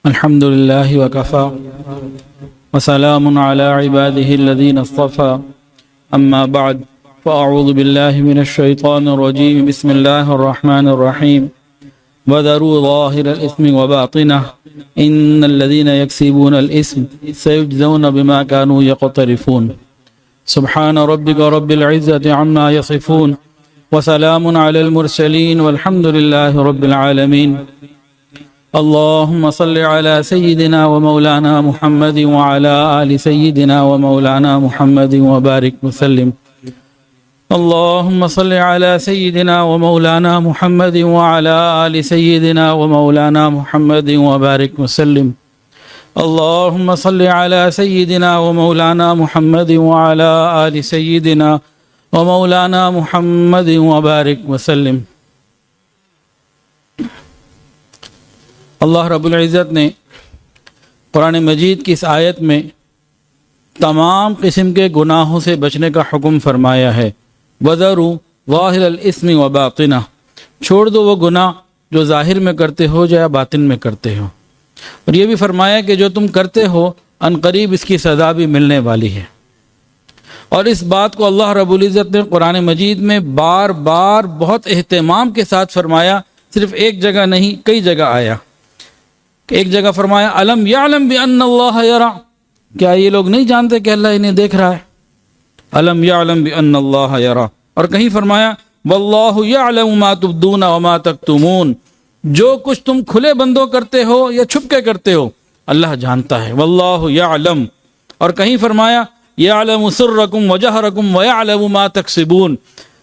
الحمد لله وكفى وسلام على عباده الذين اصطفى أما بعد فأعوذ بالله من الشيطان الرجيم بسم الله الرحمن الرحيم وذروا ظاهر الإثم وباطنه إن الذين يكسبون الإثم سيجزون بما كانوا يقترفون سبحان ربك رب العزة عما يصفون وسلام على المرسلين والحمد لله رب العالمين اللهم صل على سيدنا ومولانا محمد وعلى آل سيدنا ومولانا محمد وبارك وسلم اللهم صل على سيدنا ومولانا محمد وعلى آل سيدنا ومولانا محمد وبارك وسلم اللهم صل على سيدنا ومولانا محمد وعلى آل سيدنا ومولانا محمد وبارك وسلم۔ اللہ رب العزت نے قرآن مجید کی اس آیت میں تمام قسم کے گناہوں سے بچنے کا حکم فرمایا ہے۔ وَذَرُوا ظَاهِرَ الْإِثْمِ وَبَاطِنَهُ، چھوڑ دو وہ گناہ جو ظاہر میں کرتے ہو یا باطن میں کرتے ہو، اور یہ بھی فرمایا کہ جو تم کرتے ہو ان قریب اس کی سزا بھی ملنے والی ہے۔ اور اس بات کو اللہ رب العزت نے قرآن مجید میں بار بار بہت اہتمام کے ساتھ فرمایا، صرف ایک جگہ نہیں کئی جگہ آیا۔ ایک جگہ فرمایا الم یعلم بان اللہ یرا، کیا یہ لوگ نہیں جانتے کہ اللہ انہیں دیکھ رہا ہے؟ الم یعلم بان اللہ یرا۔ اور کہیں فرمایا واللہ یعلم ما تبدون وما تکتمون، جو کچھ تم کھلے بندوں کرتے ہو یا چھپ کے کرتے ہو اللہ جانتا ہے، واللہ یعلم۔ اور کہیں فرمایا یعلم سرکم وجہرکم ویعلم ما تکسبون،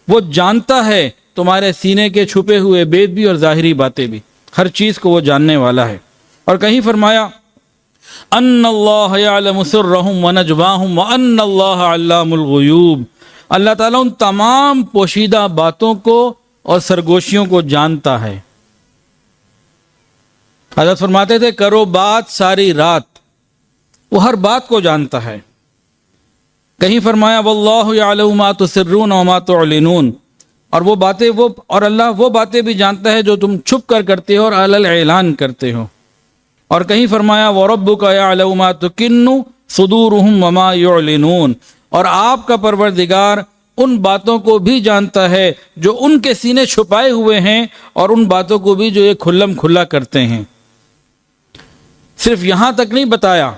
وہ جانتا ہے تمہارے سینے کے چھپے ہوئے بید بھی اور ظاہری باتیں بھی، ہر چیز کو وہ جاننے والا ہے۔ اور کہیں فرمایا ان اللہ یعلم سرہم ونجواہم وان اللہ علام الغیوب، اللہ تعالیٰ ان تمام پوشیدہ باتوں کو اور سرگوشیوں کو جانتا ہے۔ حضرت فرماتے تھے کرو بات ساری رات، وہ ہر بات کو جانتا ہے۔ کہیں فرمایا واللہ یعلم ما تسرون وما تعلنون، اور وہ باتیں اور اللہ وہ باتیں بھی جانتا ہے جو تم چھپ کر کرتے ہو اور علل اعلان کرتے ہو۔ اور کہیں فرمایا وَرَبُّكَ يَعْلَمُ مَا تُكِنُّ صُدُورُهُمْ وَمَا يُعْلِنُونَ، اور آپ کا پروردگار ان باتوں کو بھی جانتا ہے جو ان کے سینے چھپائے ہوئے ہیں، اور ان باتوں کو بھی جو یہ کھلم کھلا کرتے ہیں۔ صرف یہاں تک نہیں بتایا،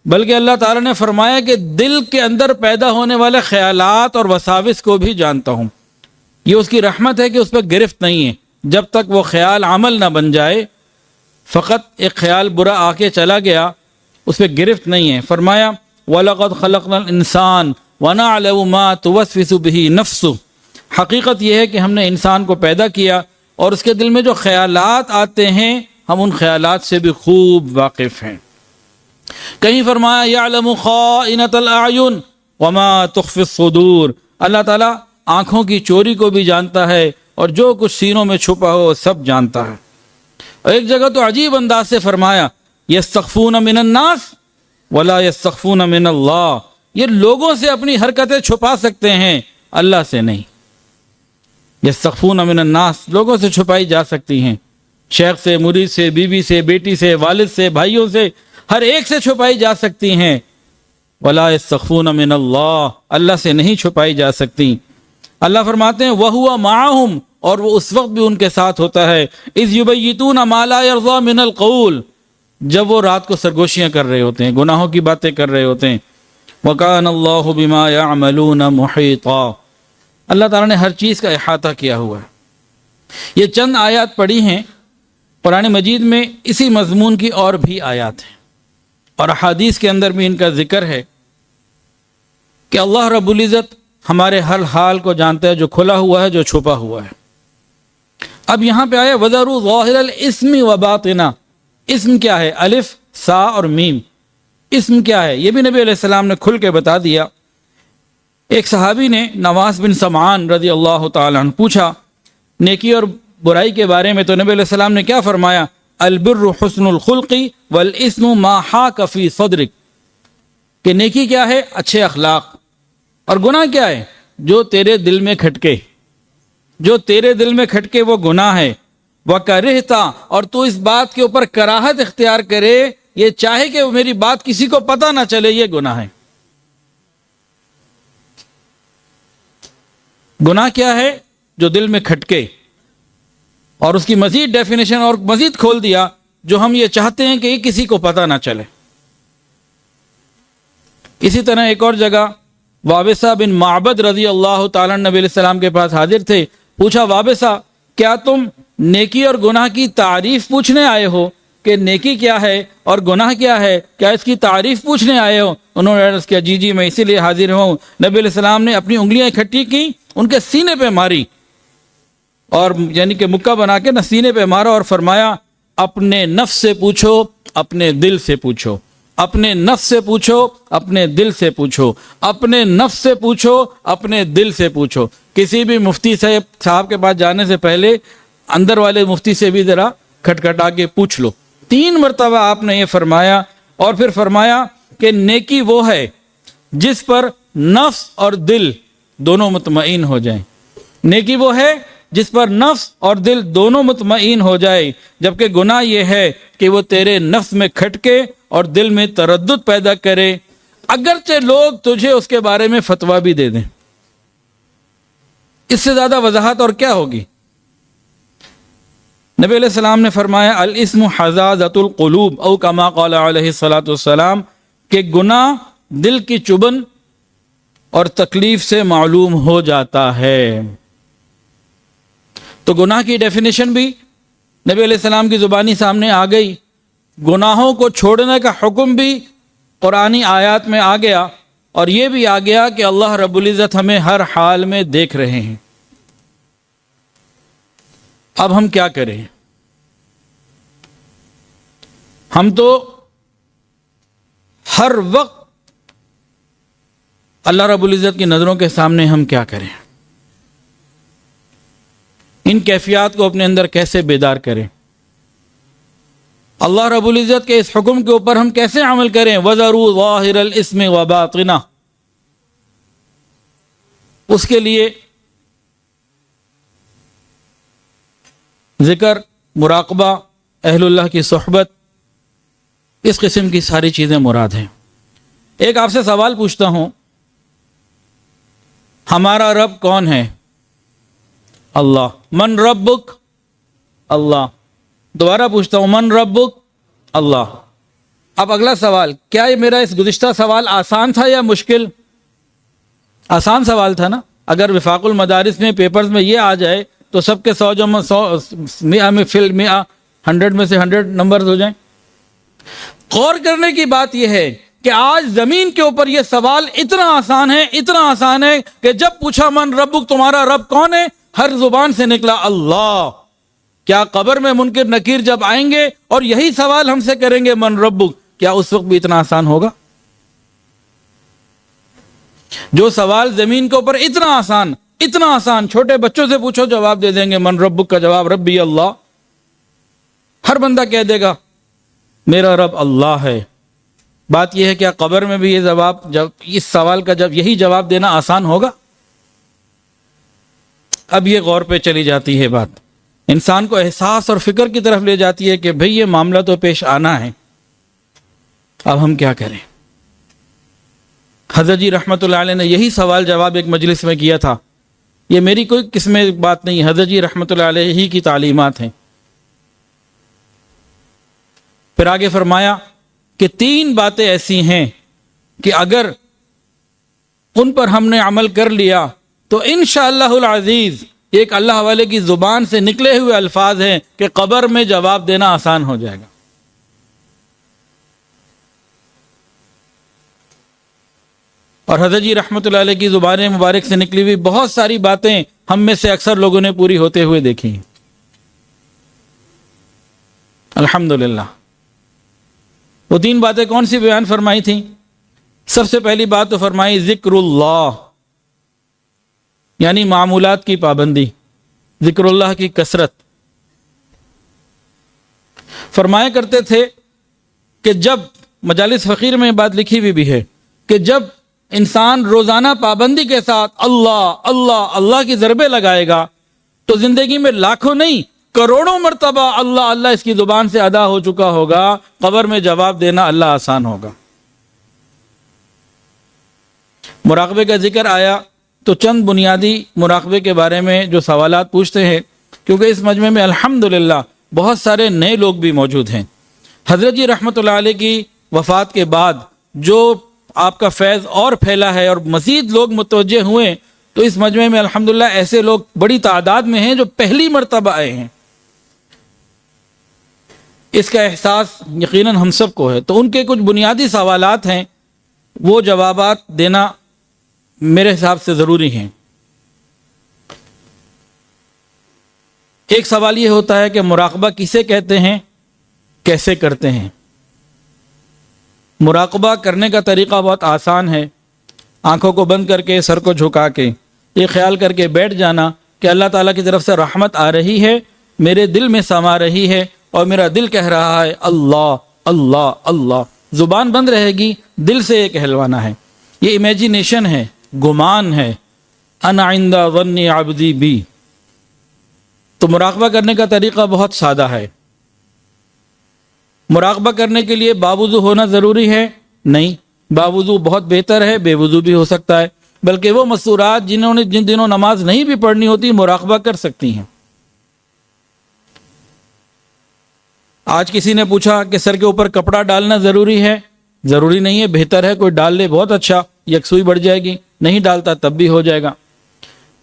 بلکہ اللہ تعالیٰ نے فرمایا کہ دل کے اندر پیدا ہونے والے خیالات اور وساوس کو بھی جانتا ہوں۔ یہ اس کی رحمت ہے کہ اس پہ گرفت نہیں ہے، جب تک وہ خیال عمل نہ بن جائے، فقط ایک خیال برا آ کے چلا گیا اس پہ گرفت نہیں ہے۔ فرمایا وَلَقَدْ خَلَقْنَا الْإِنسَانَ وَنَعْلَمُ مَا تُوَسْوِسُ بِهِ نَفْسُهُ، حقیقت یہ ہے کہ ہم نے انسان کو پیدا کیا اور اس کے دل میں جو خیالات آتے ہیں ہم ان خیالات سے بھی خوب واقف ہیں۔ کہیں فرمایا یعلم خائنۃ الاعین وما تخفی الصدور، اللہ تعالیٰ آنکھوں کی چوری کو بھی جانتا ہے اور جو کچھ سینوں میں چھپا ہو سب جانتا ہے۔ اور ایک جگہ تو عجیب انداز سے فرمایا یستخفون من الناس ولا یستخفون من اللہ، یہ لوگوں سے اپنی حرکتیں چھپا سکتے ہیں اللہ سے نہیں۔ یستخفون من الناس، لوگوں سے چھپائی جا سکتی ہیں، شیخ سے، مرید سے، بیوی سے، بیٹی سے، والد سے، بھائیوں سے، ہر ایک سے چھپائی جا سکتی ہیں۔ ولا یستخفون من اللہ، اللہ سے نہیں چھپائی جا سکتی۔ اللہ فرماتے ہیں وَهُوَ مَعَهُمْ، اور وہ اس وقت بھی ان کے ساتھ ہوتا ہے اذ یبیتون ما لا یرضی من القول، جب وہ رات کو سرگوشیاں کر رہے ہوتے ہیں، گناہوں کی باتیں کر رہے ہوتے ہیں۔ وَكَانَ اللَّهُ بِمَا يَعْمَلُونَ مُحِيطًا، اللہ تعالیٰ نے ہر چیز کا احاطہ کیا ہوا ہے۔ یہ چند آیات پڑھی ہیں، قرآن مجید میں اسی مضمون کی اور بھی آیات ہیں، اور احادیث کے اندر بھی ان کا ذکر ہے کہ اللہ رب العزت ہمارے ہر حال کو جانتا ہے، جو کھلا ہوا ہے، جو چھپا ہوا ہے۔ اب یہاں پہ آیا وَذَرُوا ظَاهِرَ الْإِثْمِ وَبَاطِنَهُ، اسم کیا ہے؟ الف، سا اور میم۔ اسم کیا ہے یہ بھی نبی علیہ السلام نے کھل کے بتا دیا۔ ایک صحابی نے نواس بن سمعان رضی اللہ تعالیٰ عنہ پوچھا نیکی اور برائی کے بارے میں، تو نبی علیہ السلام نے کیا فرمایا؟ البر حسن الخلق والاسم ما حاک فی صدرک، کہ نیکی کیا ہے؟ اچھے اخلاق، اور گناہ کیا ہے؟ جو تیرے دل میں کھٹکے، جو تیرے دل میں کھٹکے وہ گناہ ہے۔ وکرہتا، اور تو اس بات کے اوپر کراہت اختیار کرے، یہ چاہے کہ میری بات کسی کو پتہ نہ چلے، یہ گناہ ہے۔ گناہ کیا ہے؟ جو دل میں کھٹکے، اور اس کی مزید ڈیفینیشن اور مزید کھول دیا، جو ہم یہ چاہتے ہیں کہ یہ کسی کو پتہ نہ چلے۔ اسی طرح ایک اور جگہ وابصہ بن معبد رضی اللہ تعالیٰ نبی علیہ السلام کے پاس حاضر تھے۔ پوچھا، وابصہ کیا تم نیکی اور گناہ کی تعریف پوچھنے آئے ہو کہ نیکی کیا ہے اور گناہ کیا ہے؟ کیا اس کی تعریف پوچھنے آئے ہو؟ انہوں نے عرض کیا، جی جی میں اسی لیے حاضر ہوں۔ نبی علیہ السلام نے اپنی انگلیاں اکٹھی کی، ان کے سینے پہ ماری، اور یعنی کہ مکہ بنا کے سینے پہ مارا، اور فرمایا اپنے نفس سے پوچھو، اپنے دل سے پوچھو، اپنے نفس سے پوچھو، اپنے دل سے پوچھو، اپنے نفس سے پوچھو، اپنے دل سے پوچھو۔ کسی بھی مفتی صاحب کے پاس جانے سے پہلے اندر والے مفتی سے بھی ذرا کھٹکھٹا کے پوچھ لو۔ 3 مرتبہ آپ نے یہ فرمایا، اور پھر فرمایا کہ نیکی وہ ہے جس پر نفس اور دل دونوں مطمئن ہو جائیں۔ نیکی وہ ہے جس پر نفس اور دل دونوں مطمئن ہو جائے، جبکہ گناہ یہ ہے کہ وہ تیرے نفس میں کھٹکے اور دل میں تردد پیدا کرے، اگرچہ لوگ تجھے اس کے بارے میں فتویٰ بھی دے دیں۔ اس سے زیادہ وضاحت اور کیا ہوگی؟ نبی علیہ السلام نے فرمایا، الاسم حزازۃ القلوب، او کما قال علیہ الصلوۃ والسلام، کہ گناہ دل کی چبن اور تکلیف سے معلوم ہو جاتا ہے۔ تو گناہ کی ڈیفینیشن بھی نبی علیہ السلام کی زبانی سامنے آ گئی، گناہوں کو چھوڑنے کا حکم بھی قرآنی آیات میں آ گیا، اور یہ بھی آ گیا کہ اللہ رب العزت ہمیں ہر حال میں دیکھ رہے ہیں۔ اب ہم کیا کریں؟ ہم تو ہر وقت اللہ رب العزت کی نظروں کے سامنے ہم کیا کریں؟ ان کیفیات کو اپنے اندر کیسے بیدار کریں؟ اللہ رب العزت کے اس حکم کے اوپر ہم کیسے عمل کریں؟ وَذَرُوا ظَاهِرَ الْإِثْمِ وَبَاطِنَهُ، اس کے لیے ذکر، مراقبہ، اہل اللہ کی صحبت، اس قسم کی ساری چیزیں مراد ہیں۔ ایک آپ سے سوال پوچھتا ہوں، ہمارا رب کون ہے؟ اللہ۔ من ربک؟ اللہ۔ دوبارہ پوچھتا ہوں، من ربک؟ اللہ۔ اب اگلا سوال، کیا یہ میرا اس گزشتہ سوال آسان تھا یا مشکل؟ آسان سوال تھا نا۔ اگر وفاق المدارس میں پیپرز میں یہ آ جائے تو سب کے 100 میں فل 100 میں سے 100 نمبرز ہو جائیں۔ غور کرنے کی بات یہ ہے کہ آج زمین کے اوپر یہ سوال اتنا آسان ہے، اتنا آسان ہے کہ جب پوچھا من ربک، تمہارا رب کون ہے، ہر زبان سے نکلا اللہ۔ کیا قبر میں منکر نکیر جب آئیں گے اور یہی سوال ہم سے کریں گے من ربک، کیا اس وقت بھی اتنا آسان ہوگا؟ جو سوال زمین کے اوپر اتنا آسان، چھوٹے بچوں سے پوچھو جواب دے دیں گے، من ربک کا جواب ربی اللہ۔ ہر بندہ کہہ دے گا میرا رب اللہ ہے۔ بات یہ ہے کیا قبر میں بھی یہ جواب، جب اس سوال کا جب یہی جواب دینا آسان ہوگا؟ اب یہ غور پہ چلی جاتی ہے بات، انسان کو احساس اور فکر کی طرف لے جاتی ہے کہ بھئی یہ معاملہ تو پیش آنا ہے، اب ہم کیا کریں؟ حضرت جی رحمۃ اللہ علیہ نے یہی سوال جواب ایک مجلس میں کیا تھا۔ یہ میری کوئی قسم بات نہیں، حضرت جی رحمۃ اللہ علیہ ہی کی تعلیمات ہیں۔ پھر آگے فرمایا کہ 3 باتیں ایسی ہیں کہ اگر ان پر ہم نے عمل کر لیا تو انشاءاللہ العزیز، ایک اللہ والے کی زبان سے نکلے ہوئے الفاظ ہیں کہ قبر میں جواب دینا آسان ہو جائے گا۔ اور حضرت جی رحمۃ اللہ علیہ کی زبان مبارک سے نکلی ہوئی بہت ساری باتیں ہم میں سے اکثر لوگوں نے پوری ہوتے ہوئے دیکھی ہیں، الحمدللہ۔ وہ 3 باتیں کون سی بیان فرمائی تھیں؟ سب سے پہلی بات تو فرمائی ذکر اللہ، یعنی معمولات کی پابندی، ذکر اللہ کی کثرت۔ فرمایا کرتے تھے کہ جب مجالس فقیر میں بات لکھی ہوئی بھی ہے کہ جب انسان روزانہ پابندی کے ساتھ اللہ اللہ اللہ کی ضربے لگائے گا تو زندگی میں لاکھوں نہیں کروڑوں مرتبہ اللہ اللہ اس کی زبان سے ادا ہو چکا ہوگا، قبر میں جواب دینا اللہ آسان ہوگا۔ مراقبے کا ذکر آیا تو چند بنیادی مراقبے کے بارے میں جو سوالات پوچھتے ہیں، کیونکہ اس مجمع میں الحمدللہ بہت سارے نئے لوگ بھی موجود ہیں۔ حضرت جی رحمۃ اللہ علیہ کی وفات کے بعد جو آپ کا فیض اور پھیلا ہے اور مزید لوگ متوجہ ہوئے، تو اس مجمع میں الحمدللہ ایسے لوگ بڑی تعداد میں ہیں جو پہلی مرتبہ آئے ہیں۔ اس کا احساس یقیناً ہم سب کو ہے۔ تو ان کے کچھ بنیادی سوالات ہیں، وہ جوابات دینا میرے حساب سے ضروری ہیں۔ ایک سوال یہ ہوتا ہے کہ مراقبہ کسے کہتے ہیں، کیسے کرتے ہیں؟ مراقبہ کرنے کا طریقہ بہت آسان ہے۔ آنکھوں کو بند کر کے، سر کو جھکا کے یہ خیال کر کے بیٹھ جانا کہ اللہ تعالیٰ کی طرف سے رحمت آ رہی ہے، میرے دل میں سما رہی ہے، اور میرا دل کہہ رہا ہے اللہ اللہ اللہ۔ زبان بند رہے گی، دل سے یہ کہلوانا ہے۔ یہ امیجینیشن ہے، گمان ہے، انا عند ظن عبدی بی۔ تو مراقبہ کرنے کا طریقہ بہت سادہ ہے۔ مراقبہ کرنے کے لیے باوضو ہونا ضروری ہے؟ نہیں، باوضو بہت بہتر ہے، بے وضو بھی ہو سکتا ہے، بلکہ وہ مستورات جن دنوں نماز نہیں بھی پڑھنی ہوتی مراقبہ کر سکتی ہیں۔ آج کسی نے پوچھا کہ سر کے اوپر کپڑا ڈالنا ضروری ہے؟ ضروری نہیں ہے، بہتر ہے کوئی ڈال لے، بہت اچھا، یکسوئی بڑھ جائے گی، نہیں ڈالتا تب بھی ہو جائے گا۔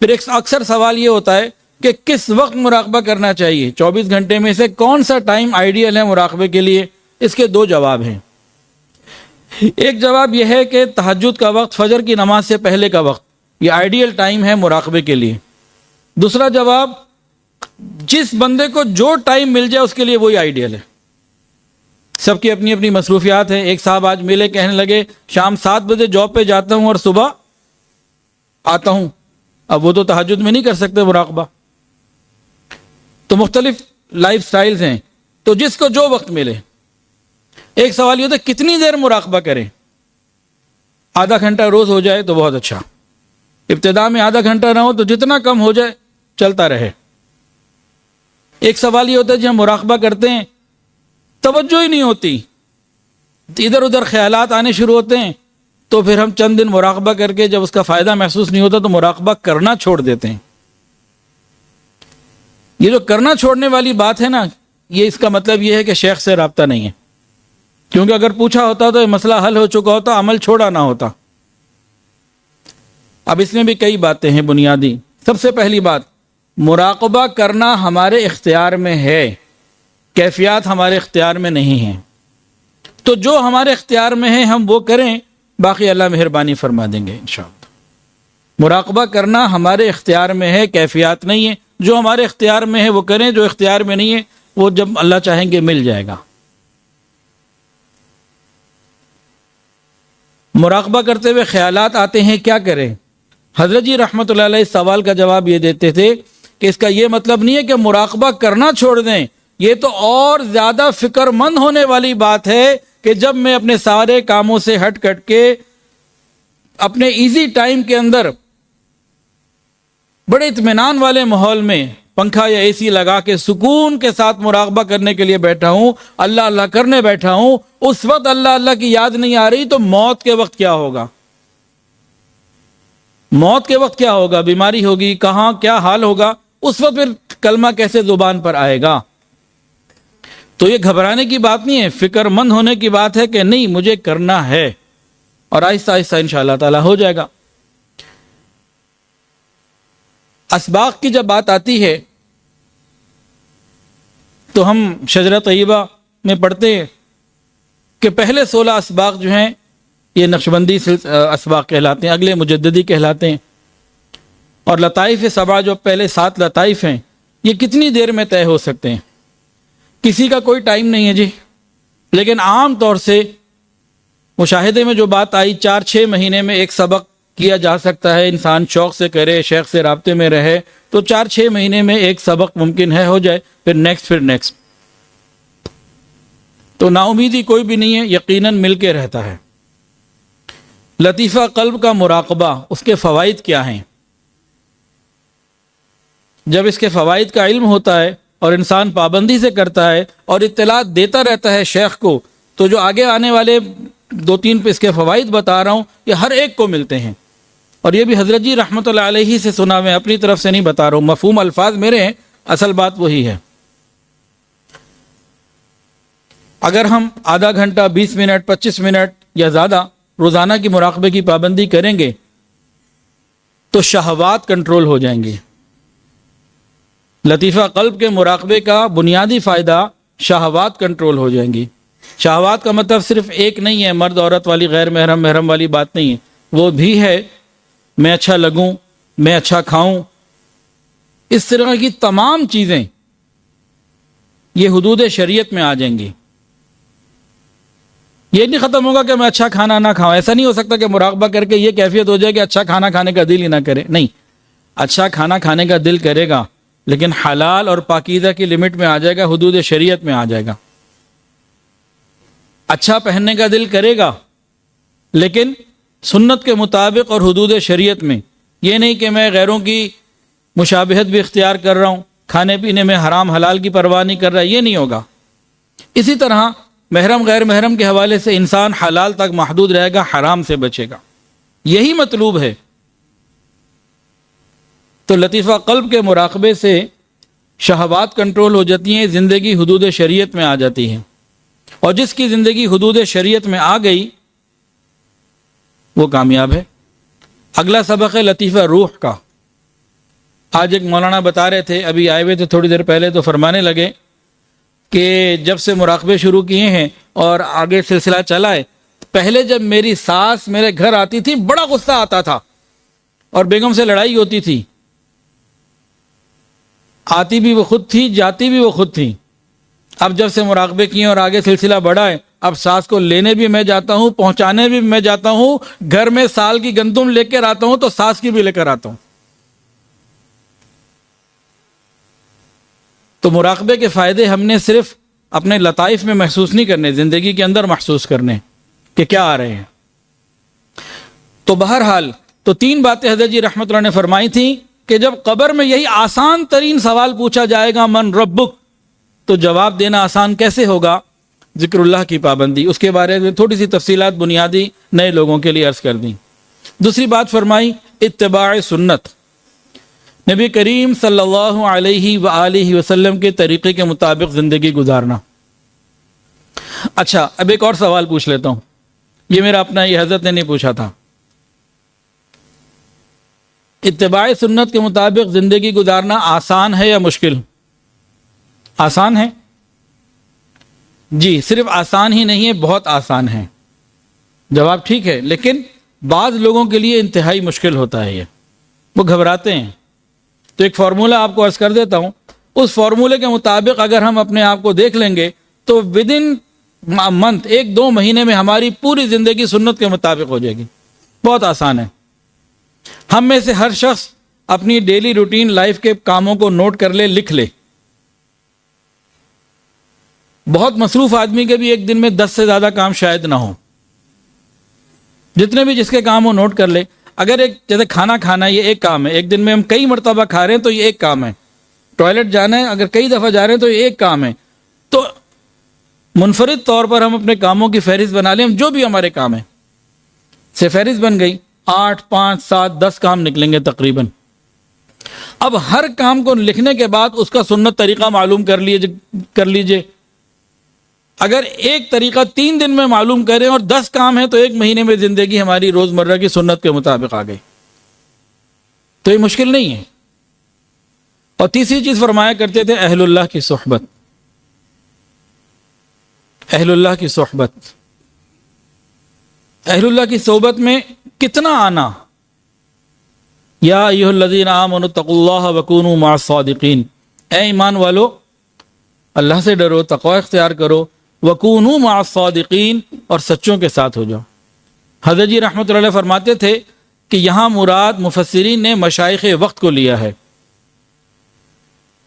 پھر ایک اکثر سوال یہ ہوتا ہے کہ کس وقت مراقبہ کرنا چاہیے؟ 24 گھنٹے میں سے کون سا ٹائم آئیڈیل ہے مراقبے کے لیے؟ اس کے دو جواب ہیں۔ ایک جواب یہ ہے کہ تہجد کا وقت، فجر کی نماز سے پہلے کا وقت، یہ آئیڈیل ٹائم ہے مراقبے کے لیے۔ دوسرا جواب، جس بندے کو جو ٹائم مل جائے اس کے لیے وہی آئیڈیل ہے۔ سب کی اپنی اپنی مصروفیات ہیں۔ ایک صاحب آج ملے، کہنے لگے شام 7 بجے جاب پہ جاتا ہوں اور صبح آتا ہوں۔ اب وہ تو تہجد میں نہیں کر سکتے مراقبہ۔ تو مختلف لائف سٹائلز ہیں، تو جس کو جو وقت ملے۔ ایک سوال یہ ہوتا ہے کتنی دیر مراقبہ کریں؟ آدھا گھنٹہ روز ہو جائے تو بہت اچھا۔ ابتدا میں آدھا گھنٹہ نہ ہو تو جتنا کم ہو جائے چلتا رہے۔ ایک سوال یہ ہوتا ہے جب ہم مراقبہ کرتے ہیں توجہ ہی نہیں ہوتی، ادھر ادھر خیالات آنے شروع ہوتے ہیں، تو پھر ہم چند دن مراقبہ کر کے جب اس کا فائدہ محسوس نہیں ہوتا تو مراقبہ کرنا چھوڑ دیتے ہیں۔ یہ جو کرنا چھوڑنے والی بات ہے نا، یہ اس کا مطلب یہ ہے کہ شیخ سے رابطہ نہیں ہے، کیونکہ اگر پوچھا ہوتا تو یہ مسئلہ حل ہو چکا ہوتا، عمل چھوڑا نہ ہوتا۔ اب اس میں بھی کئی باتیں ہیں بنیادی۔ سب سے پہلی بات، مراقبہ کرنا ہمارے اختیار میں ہے، کیفیات ہمارے اختیار میں نہیں ہیں۔ تو جو ہمارے اختیار میں ہے ہم وہ کریں، باقی اللہ مہربانی فرما دیں گے انشاءاللہ۔ مراقبہ کرنا ہمارے اختیار میں ہے، کیفیات نہیں ہے۔ جو ہمارے اختیار میں ہے وہ کریں، جو اختیار میں نہیں ہے وہ جب اللہ چاہیں گے مل جائے گا۔ مراقبہ کرتے ہوئے خیالات آتے ہیں، کیا کریں؟ حضرت جی رحمۃ اللہ علیہ اس سوال کا جواب یہ دیتے تھے کہ اس کا یہ مطلب نہیں ہے کہ مراقبہ کرنا چھوڑ دیں، یہ تو اور زیادہ فکر مند ہونے والی بات ہے کہ جب میں اپنے سارے کاموں سے ہٹ کٹ کے اپنے ایزی ٹائم کے اندر بڑے اطمینان والے ماحول میں پنکھا یا اے سی لگا کے سکون کے ساتھ مراقبہ کرنے کے لیے بیٹھا ہوں، اللہ اللہ کرنے بیٹھا ہوں، اس وقت اللہ اللہ کی یاد نہیں آ رہی، تو موت کے وقت کیا ہوگا؟ موت کے وقت کیا ہوگا؟ بیماری ہوگی، کہاں کیا حال ہوگا؟ اس وقت پھر کلمہ کیسے زبان پر آئے گا؟ تو یہ گھبرانے کی بات نہیں ہے، فکر مند ہونے کی بات ہے کہ نہیں مجھے کرنا ہے، اور آہستہ آہستہ انشاءاللہ تعالی ہو جائے گا۔ اسباق کی جب بات آتی ہے تو ہم شجرہ طیبہ میں پڑھتے ہیں کہ پہلے 16 اسباق جو ہیں یہ نقشبندی اسباق کہلاتے ہیں، اگلے مجددی کہلاتے ہیں، اور لطائف 7 جو پہلے 7 لطائف ہیں یہ کتنی دیر میں طے ہو سکتے ہیں؟ کسی کا کوئی ٹائم نہیں ہے جی، لیکن عام طور سے مشاہدے میں جو بات آئی 4-6 مہینے میں ایک سبق کیا جا سکتا ہے، انسان شوق سے کرے، شیخ سے رابطے میں رہے تو 4-6 مہینے میں ایک سبق ممکن ہے ہو جائے، پھر نیکسٹ۔ تو نا امیدی کوئی بھی نہیں ہے، یقیناً مل کے رہتا ہے۔ لطیفہ قلب کا مراقبہ، اس کے فوائد کیا ہیں؟ جب اس کے فوائد کا علم ہوتا ہے اور انسان پابندی سے کرتا ہے اور اطلاعات دیتا رہتا ہے شیخ کو، تو جو آگے آنے والے 2-3 پہ اس کے فوائد بتا رہا ہوں یہ ہر ایک کو ملتے ہیں. اور یہ بھی حضرت جی رحمۃ اللہ علیہ سے سنا، میں اپنی طرف سے نہیں بتا رہا ہوں، مفہوم الفاظ میرے ہیں، اصل بات وہی ہے. اگر ہم آدھا گھنٹہ 20 منٹ 25 منٹ یا زیادہ روزانہ کی مراقبے کی پابندی کریں گے تو شہوات کنٹرول ہو جائیں گے. لطیفہ قلب کے مراقبے کا بنیادی فائدہ شہوات کنٹرول ہو جائیں گی. شہوات کا مطلب صرف ایک نہیں ہے، مرد عورت والی غیر محرم محرم والی بات نہیں ہے، وہ بھی ہے میں اچھا لگوں، میں اچھا کھاؤں، اس طرح کی تمام چیزیں یہ حدود شریعت میں آ جائیں گی. یہ نہیں ختم ہوگا کہ میں اچھا کھانا نہ کھاؤں. ایسا نہیں ہو سکتا کہ مراقبہ کر کے یہ کیفیت ہو جائے کہ اچھا کھانا کھانے کا دل ہی نہ کرے. نہیں، اچھا کھانا کھانے کا دل کرے گا لیکن حلال اور پاکیزہ کی لمٹ میں آ جائے گا، حدود شریعت میں آ جائے گا. اچھا پہننے کا دل کرے گا لیکن سنت کے مطابق اور حدود شریعت میں. یہ نہیں کہ میں غیروں کی مشابہت بھی اختیار کر رہا ہوں، کھانے پینے میں حرام حلال کی پرواہ نہیں کر رہا، یہ نہیں ہوگا. اسی طرح محرم غیر محرم کے حوالے سے انسان حلال تک محدود رہے گا، حرام سے بچے گا، یہی مطلوب ہے. تو لطیفہ قلب کے مراقبے سے شہوات کنٹرول ہو جاتی ہیں، زندگی حدود شریعت میں آ جاتی ہے، اور جس کی زندگی حدود شریعت میں آ گئی وہ کامیاب ہے. اگلا سبق ہے لطیفہ روح کا. آج ایک مولانا بتا رہے تھے، ابھی آئے ہوئے تھے تھوڑی دیر پہلے، تو فرمانے لگے کہ جب سے مراقبے شروع کیے ہیں اور آگے سلسلہ چلا ہے، پہلے جب میری ساس میرے گھر آتی تھی بڑا غصہ آتا تھا اور بیگم سے لڑائی ہوتی تھی. آتی بھی وہ خود تھی، جاتی بھی وہ خود تھی. اب جب سے مراقبے کیے اور آگے سلسلہ بڑھا ہے، اب ساس کو لینے بھی میں جاتا ہوں، پہنچانے بھی میں جاتا ہوں، گھر میں سال کی گندم لے کر آتا ہوں تو ساس کی بھی لے کر آتا ہوں. تو مراقبے کے فائدے ہم نے صرف اپنے لطائف میں محسوس نہیں کرنے، زندگی کے اندر محسوس کرنے کہ کیا آ رہے ہیں. تو بہرحال تو 3 باتیں حضرت جی رحمۃ اللہ نے فرمائی تھیں کہ جب قبر میں یہی آسان ترین سوال پوچھا جائے گا من ربک، تو جواب دینا آسان کیسے ہوگا؟ ذکر اللہ کی پابندی. اس کے بارے میں تھوڑی سی تفصیلات بنیادی نئے لوگوں کے لیے عرض کر دیں. دوسری بات فرمائی اتباع سنت، نبی کریم صلی اللہ علیہ وآلہ وسلم کے طریقے کے مطابق زندگی گزارنا. اچھا، اب ایک اور سوال پوچھ لیتا ہوں، یہ میرا اپنا، یہ حضرت نے نہیں پوچھا تھا. اتباع سنت کے مطابق زندگی گزارنا آسان ہے یا مشکل؟ آسان ہے جی، صرف آسان ہی نہیں ہے، بہت آسان ہے. جواب ٹھیک ہے، لیکن بعض لوگوں کے لیے انتہائی مشکل ہوتا ہے، یہ وہ گھبراتے ہیں. تو ایک فارمولہ آپ کو عرض کر دیتا ہوں، اس فارمولے کے مطابق اگر ہم اپنے آپ کو دیکھ لیں گے تو ودن منتھ 1-2 مہینے میں ہماری پوری زندگی سنت کے مطابق ہو جائے گی. بہت آسان ہے. ہم میں سے ہر شخص اپنی ڈیلی روٹین لائف کے کاموں کو نوٹ کر لے، لکھ لے. بہت مصروف آدمی کے بھی ایک دن میں 10 سے زیادہ کام شاید نہ ہو. جتنے بھی جس کے کام وہ نوٹ کر لے. اگر ایک جیسے کھانا کھانا یہ ایک کام ہے، ایک دن میں ہم کئی مرتبہ کھا رہے ہیں تو یہ ایک کام ہے. ٹوائلٹ جانا ہے اگر کئی دفعہ جا رہے ہیں تو یہ ایک کام ہے. تو منفرد طور پر ہم اپنے کاموں کی فہرست بنا لیں، جو بھی ہمارے کام ہیں سے فہرست بن گئی، 8 5 7 10 کام نکلیں گے تقریباً. اب ہر کام کو لکھنے کے بعد اس کا سنت طریقہ معلوم کر لیجئے. اگر ایک طریقہ 3 دن میں معلوم کریں اور 10 کام ہیں تو 1 مہینے میں زندگی ہماری روزمرہ کی سنت کے مطابق آ گئی. تو یہ مشکل نہیں ہے. اور تیسری چیز فرمایا کرتے تھے اہل اللہ کی صحبت. اہل اللہ کی صحبت، اہل اللہ کی صحبت میں کتنا آنا. یا ایھا الذین آمنوا اتقوا اللہ وکونوا مع الصادقین، اے ایمان والو اللہ سے ڈرو، تقوی اختیار کرو، وکونوا مع الصادقین، اور سچوں کے ساتھ ہو جاؤ. حضرت جی رحمۃ اللہ علیہ فرماتے تھے کہ یہاں مراد مفسرین نے مشائخ وقت کو لیا ہے.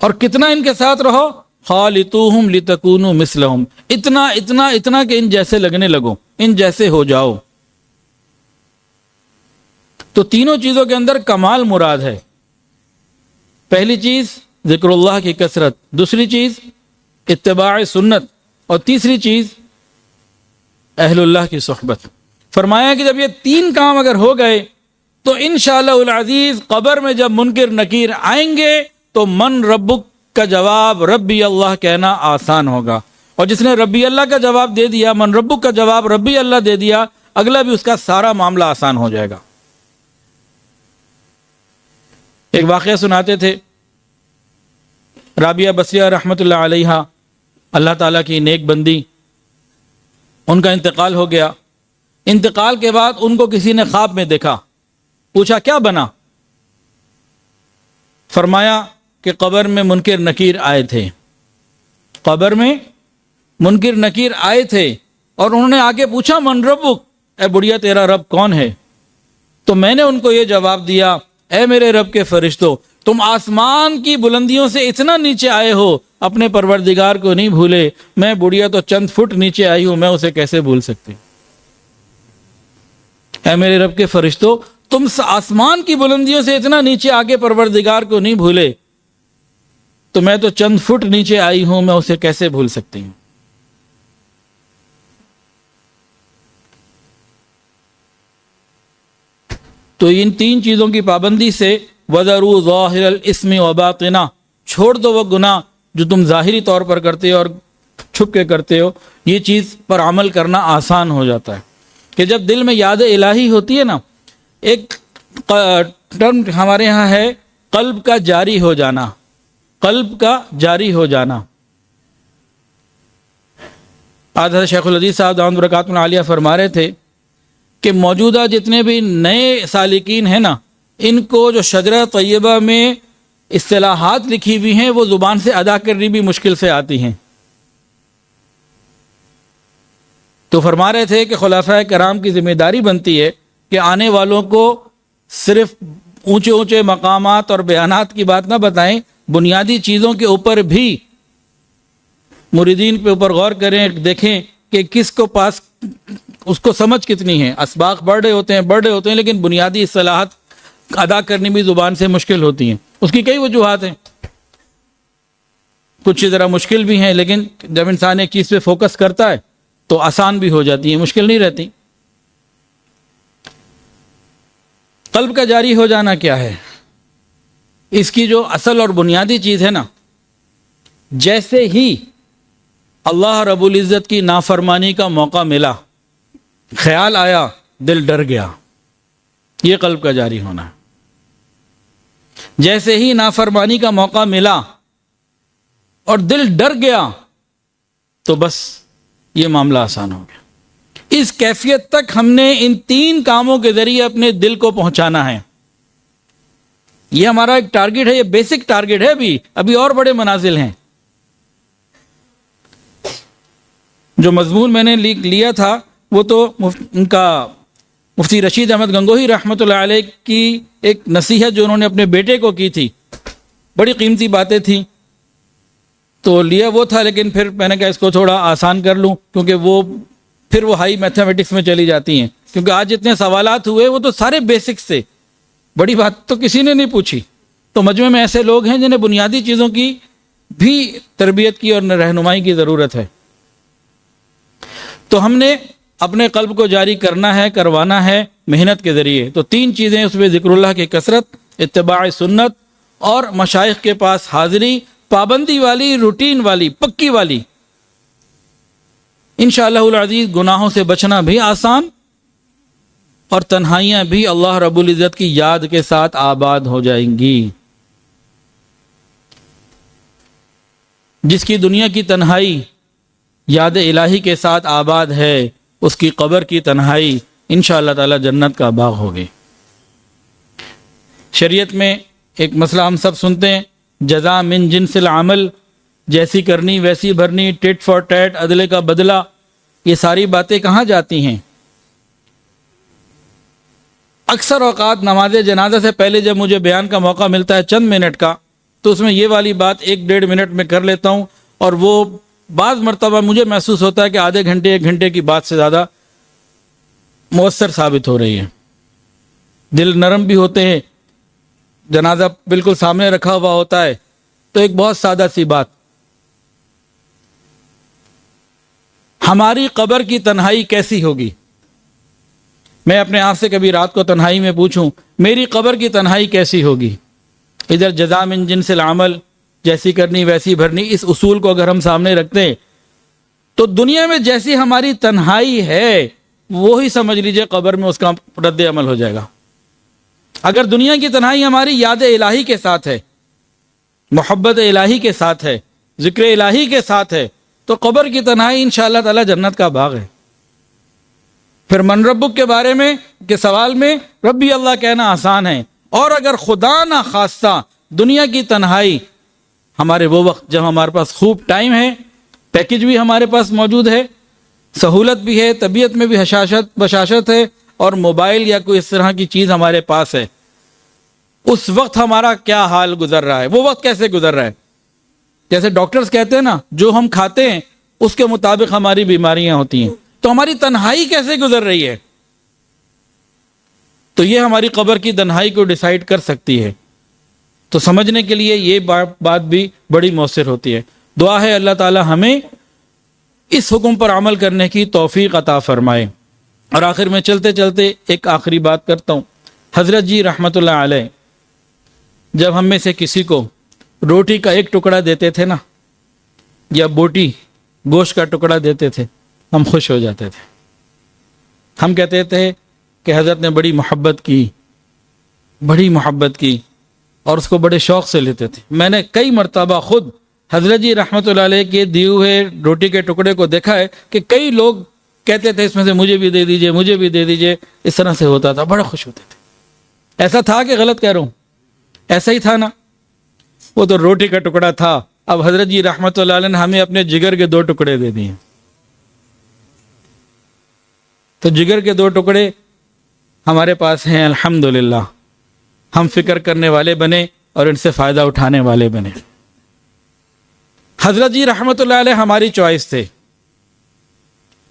اور کتنا ان کے ساتھ رہو؟ خالطوہم لتکونوا مثلہم، اتنا اتنا اتنا کہ ان جیسے لگنے لگو، ان جیسے ہو جاؤ. تو تینوں چیزوں کے اندر کمال مراد ہے. پہلی چیز ذکر اللہ کی کثرت، دوسری چیز اتباع سنت، اور تیسری چیز اہل اللہ کی صحبت۔ فرمایا کہ جب یہ تین کام اگر ہو گئے تو انشاءاللہ العزیز قبر میں جب منکر نکیر آئیں گے تو من ربک کا جواب ربی اللہ کہنا آسان ہوگا، اور جس نے ربی اللہ کا جواب دے دیا، من ربک کا جواب ربی اللہ دے دیا، اگلا بھی اس کا سارا معاملہ آسان ہو جائے گا۔ ایک واقعہ سناتے تھے، رابعہ بصریہ رحمۃ اللہ علیہا، اللہ تعالیٰ کی نیک بندی، ان کا انتقال ہو گیا۔ انتقال کے بعد ان کو کسی نے خواب میں دیکھا، پوچھا کیا بنا؟ فرمایا کہ قبر میں منکر نکیر آئے تھے، قبر میں منکر نکیر آئے تھے، اور انہوں نے آ کے پوچھا من ربک، اے بڑھیا تیرا رب کون ہے؟ تو میں نے ان کو یہ جواب دیا، اے میرے رب کے فرشتوں، تم آسمان کی بلندیوں سے اتنا نیچے آئے ہو، اپنے پروردگار کو نہیں بھولے، میں بڑھیا تو چند فٹ نیچے آئی ہوں، میں اسے کیسے بھول سکتی؟ اے میرے رب کے فرشتوں، تم آسمان کی بلندیوں سے اتنا نیچے آگے پروردگار کو نہیں بھولے، تو میں تو چند فٹ نیچے آئی ہوں، میں اسے کیسے بھول سکتی ہوں؟ تو ان تین چیزوں کی پابندی سے وَذَرُوا ظَاهِرَ الْإِثْمِ وَبَاطِنَهُ، چھوڑ دو وہ گناہ جو تم ظاہری طور پر کرتے ہو اور چھپ کے کرتے ہو، یہ چیز پر عمل کرنا آسان ہو جاتا ہے۔ کہ جب دل میں یاد الہی ہوتی ہے نا، ایک ٹرم ہمارے ہاں ہے قلب کا جاری ہو جانا، قلب کا جاری ہو جانا۔ آج حضرت شیخ الحدیث صاحب دامت برکاتہ العالیہ فرما رہے تھے کہ موجودہ جتنے بھی نئے سالکین ہیں نا، ان کو جو شجرہ طیبہ میں اصطلاحات لکھی ہوئی ہیں وہ زبان سے ادا کرنی بھی مشکل سے آتی ہیں۔ تو فرما رہے تھے کہ خلفائے کرام کی ذمہ داری بنتی ہے کہ آنے والوں کو صرف اونچے اونچے مقامات اور بیانات کی بات نہ بتائیں، بنیادی چیزوں کے اوپر بھی مریدین کے اوپر غور کریں، دیکھیں کہ کس کو پاس اس کو سمجھ کتنی ہے۔ اسباق بڑھ رہے ہوتے ہیں لیکن بنیادی اصطلاحات ادا کرنی بھی زبان سے مشکل ہوتی ہیں۔ اس کی کئی وجوہات ہیں، کچھ ذرا مشکل بھی ہیں، لیکن جب انسان ایک چیز پہ فوکس کرتا ہے تو آسان بھی ہو جاتی ہے، مشکل نہیں رہتی۔ قلب کا جاری ہو جانا کیا ہے؟ اس کی جو اصل اور بنیادی چیز ہے نا، جیسے ہی اللہ رب العزت کی نافرمانی کا موقع ملا، خیال آیا، دل ڈر گیا، یہ قلب کا جاری ہونا ہے۔ جیسے ہی نافرمانی کا موقع ملا اور دل ڈر گیا تو بس یہ معاملہ آسان ہو گیا۔ اس کیفیت تک ہم نے ان تین کاموں کے ذریعے اپنے دل کو پہنچانا ہے۔ یہ ہمارا ایک ٹارگٹ ہے، یہ بیسک ٹارگٹ ہے، ابھی اور بڑے منازل ہیں۔ جو مضمون میں نے لیا تھا وہ تو ان کا مفتی رشید احمد گنگوہی رحمۃ اللہ علیہ کی ایک نصیحت جو انہوں نے اپنے بیٹے کو کی تھی، بڑی قیمتی باتیں تھیں، تو لیا وہ تھا، لیکن پھر میں نے کہا اس کو تھوڑا آسان کر لوں، کیونکہ وہ ہائی میتھمیٹکس میں چلی جاتی ہیں، کیونکہ آج جتنے سوالات ہوئے وہ تو سارے بیسکس سے، بڑی بات تو کسی نے نہیں پوچھی۔ تو مجمع میں ایسے لوگ ہیں جنہیں بنیادی چیزوں کی بھی تربیت کی اور رہنمائی کی ضرورت ہے۔ تو ہم نے اپنے قلب کو جاری کرنا ہے، کروانا ہے محنت کے ذریعے۔ تو تین چیزیں اس میں ذکر اللہ کی کثرت، اتباع سنت اور مشائخ کے پاس حاضری، پابندی والی، روٹین والی، پکی والی۔ انشاءاللہ العزیز گناہوں سے بچنا بھی آسان اور تنہائیاں بھی اللہ رب العزت کی یاد کے ساتھ آباد ہو جائیں گی۔ جس کی دنیا کی تنہائی یاد الہی کے ساتھ آباد ہے، اس کی قبر کی تنہائی انشاءاللہ تعالی جنت کا باغ ہوگی۔ شریعت میں ایک مسئلہ ہم سب سنتے ہیں، جزا من جنس العمل، جیسی کرنی ویسی بھرنی، ٹٹ فار ٹیٹ، عدلے کا بدلہ۔ یہ ساری باتیں کہاں جاتی ہیں؟ اکثر اوقات نماز جنازہ سے پہلے جب مجھے بیان کا موقع ملتا ہے چند منٹ کا، تو اس میں یہ والی بات 1-1.5 منٹ میں کر لیتا ہوں، اور وہ بعض مرتبہ مجھے محسوس ہوتا ہے کہ آدھے گھنٹے 1 گھنٹے کی بات سے زیادہ مؤثر ثابت ہو رہی ہے۔ دل نرم بھی ہوتے ہیں، جنازہ بالکل سامنے رکھا ہوا ہوتا ہے، تو ایک بہت سادہ سی بات، ہماری قبر کی تنہائی کیسی ہوگی؟ میں اپنے آپ سے کبھی رات کو تنہائی میں پوچھوں میری قبر کی تنہائی کیسی ہوگی؟ ادھر جزا من جنس العمل، جیسی کرنی ویسی بھرنی، اس اصول کو اگر ہم سامنے رکھتے ہیں تو دنیا میں جیسی ہماری تنہائی ہے وہی سمجھ لیجئے قبر میں اس کا رد عمل ہو جائے گا۔ اگر دنیا کی تنہائی ہماری یاد الہی کے ساتھ ہے، محبت الہی کے ساتھ ہے، ذکر الہی کے ساتھ ہے، تو قبر کی تنہائی انشاءاللہ تعالی جنت کا باغ ہے۔ پھر من ربک کے بارے میں کہ سوال میں ربی اللہ کہنا آسان ہے، اور اگر خدا نہ خواستہ دنیا کی تنہائی ہمارے وہ وقت جب ہمارے پاس خوب ٹائم ہے، پیکج بھی ہمارے پاس موجود ہے، سہولت بھی ہے، طبیعت میں بھی بشاشت ہے، اور موبائل یا کوئی اس طرح کی چیز ہمارے پاس ہے، اس وقت ہمارا کیا حال گزر رہا ہے؟ وہ وقت کیسے گزر رہا ہے؟ جیسے ڈاکٹرز کہتے ہیں نا، جو ہم کھاتے ہیں اس کے مطابق ہماری بیماریاں ہوتی ہیں، تو ہماری تنہائی کیسے گزر رہی ہے؟ تو یہ ہماری قبر کی تنہائی کو ڈیسائیڈ کر سکتی ہے۔ تو سمجھنے کے لیے یہ بات بھی بڑی مؤثر ہوتی ہے۔ دعا ہے اللہ تعالی ہمیں اس حکم پر عمل کرنے کی توفیق عطا فرمائے۔ اور آخر میں چلتے چلتے ایک آخری بات کرتا ہوں۔ حضرت جی رحمت اللہ علیہ جب ہم میں سے کسی کو روٹی کا ایک ٹکڑا دیتے تھے نا، یا بوٹی گوشت کا ٹکڑا دیتے تھے، ہم خوش ہو جاتے تھے۔ ہم کہتے تھے کہ حضرت نے بڑی محبت کی اور اس کو بڑے شوق سے لیتے تھے۔ میں نے کئی مرتبہ خود حضرت جی رحمت اللہ علیہ کے دیے ہوئے روٹی کے ٹکڑے کو دیکھا ہے کہ کئی لوگ کہتے تھے اس میں سے مجھے بھی دے دیجئے، مجھے بھی دے دیجئے، اس طرح سے ہوتا تھا، بڑا خوش ہوتے تھے۔ ایسا تھا کہ غلط کہہ رہا ہوں؟ ایسا ہی تھا نا، وہ تو روٹی کا ٹکڑا تھا۔ اب حضرت جی رحمت اللہ علیہ نے ہمیں اپنے جگر کے 2 ٹکڑے دے دیے، تو جگر کے 2 ٹکڑے ہمارے پاس ہیں، الحمدللہ۔ ہم فکر کرنے والے بنے اور ان سے فائدہ اٹھانے والے بنے۔ حضرت جی رحمت اللہ علیہ ہماری چوائس تھے،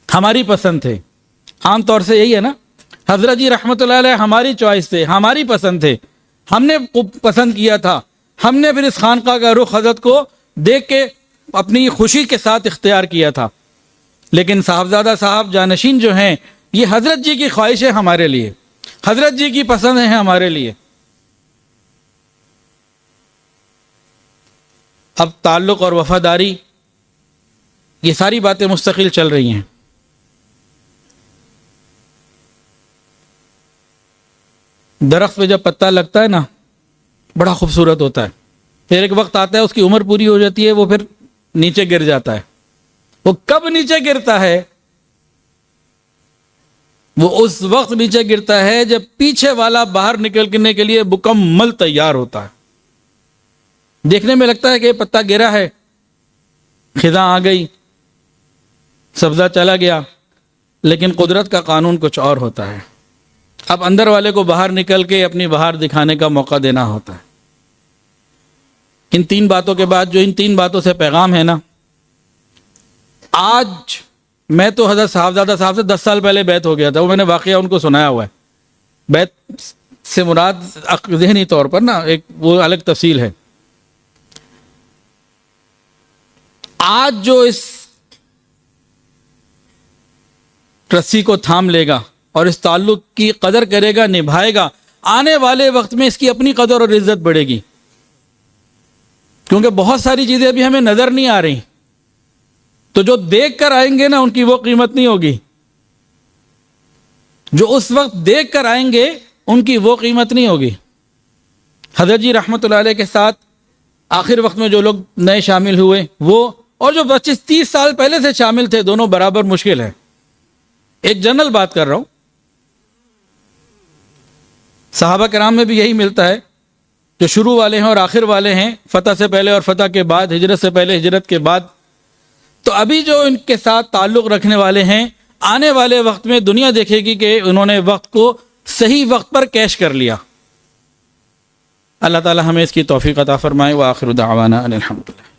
ہماری پسند تھے۔ عام طور سے یہی ہے نا، حضرت جی رحمت اللہ علیہ ہماری چوائس تھے، ہماری پسند تھے، ہم نے پسند کیا تھا، ہم نے پھر اس خانقاہ کا رخ حضرت کو دیکھ کے اپنی خوشی کے ساتھ اختیار کیا تھا۔ لیکن صاحبزادہ صاحب جانشین جو ہیں، یہ حضرت جی کی خواہش ہے ہمارے لیے، حضرت جی کی پسند ہے ہمارے لیے۔ اب تعلق اور وفاداری، یہ ساری باتیں مستقل چل رہی ہیں۔ درخت پہ جب پتا لگتا ہے نا، بڑا خوبصورت ہوتا ہے، پھر ایک وقت آتا ہے اس کی عمر پوری ہو جاتی ہے، وہ پھر نیچے گر جاتا ہے۔ وہ کب نیچے گرتا ہے؟ وہ اس وقت نیچے گرتا ہے جب پیچھے والا باہر نکلنے کے لیے مکمل تیار ہوتا ہے۔ دیکھنے میں لگتا ہے کہ پتا گرا ہے، خزاں آ گئی، سبزہ چلا گیا، لیکن قدرت کا قانون کچھ اور ہوتا ہے۔ اب اندر والے کو باہر نکل کے اپنی بہار دکھانے کا موقع دینا ہوتا ہے۔ ان 3 باتوں کے بعد جو ان 3 باتوں سے پیغام ہے نا، آج میں تو حضرت صاحبزادہ صاحب سے 10 سال پہلے بیعت ہو گیا تھا، وہ میں نے واقعہ ان کو سنایا ہوا ہے۔ بیعت سے مراد ذہنی طور پر نا ایک وہ الگ تفصیل ہے۔ آج جو اس رسی کو تھام لے گا اور اس تعلق کی قدر کرے گا، نبھائے گا، آنے والے وقت میں اس کی اپنی قدر اور عزت بڑھے گی، کیونکہ بہت ساری چیزیں ابھی ہمیں نظر نہیں آ رہی، تو جو دیکھ کر آئیں گے نا ان کی وہ قیمت نہیں ہوگی، جو اس وقت دیکھ کر آئیں گے ان کی وہ قیمت نہیں ہوگی۔ حضرت جی رحمت اللہ علیہ کے ساتھ آخر وقت میں جو لوگ نئے شامل ہوئے وہ، اور جو 25-30 سال پہلے سے شامل تھے، دونوں برابر مشکل ہے۔ ایک جنرل بات کر رہا ہوں، صحابہ کرام میں بھی یہی ملتا ہے، جو شروع والے ہیں اور آخر والے ہیں، فتح سے پہلے اور فتح کے بعد، ہجرت سے پہلے ہجرت کے بعد۔ تو ابھی جو ان کے ساتھ تعلق رکھنے والے ہیں، آنے والے وقت میں دنیا دیکھے گی کہ انہوں نے وقت کو صحیح وقت پر کیش کر لیا۔ اللہ تعالی ہمیں اس کی توفیق عطا فرمائے۔ وآخر دعوانا ان الحمدللہ۔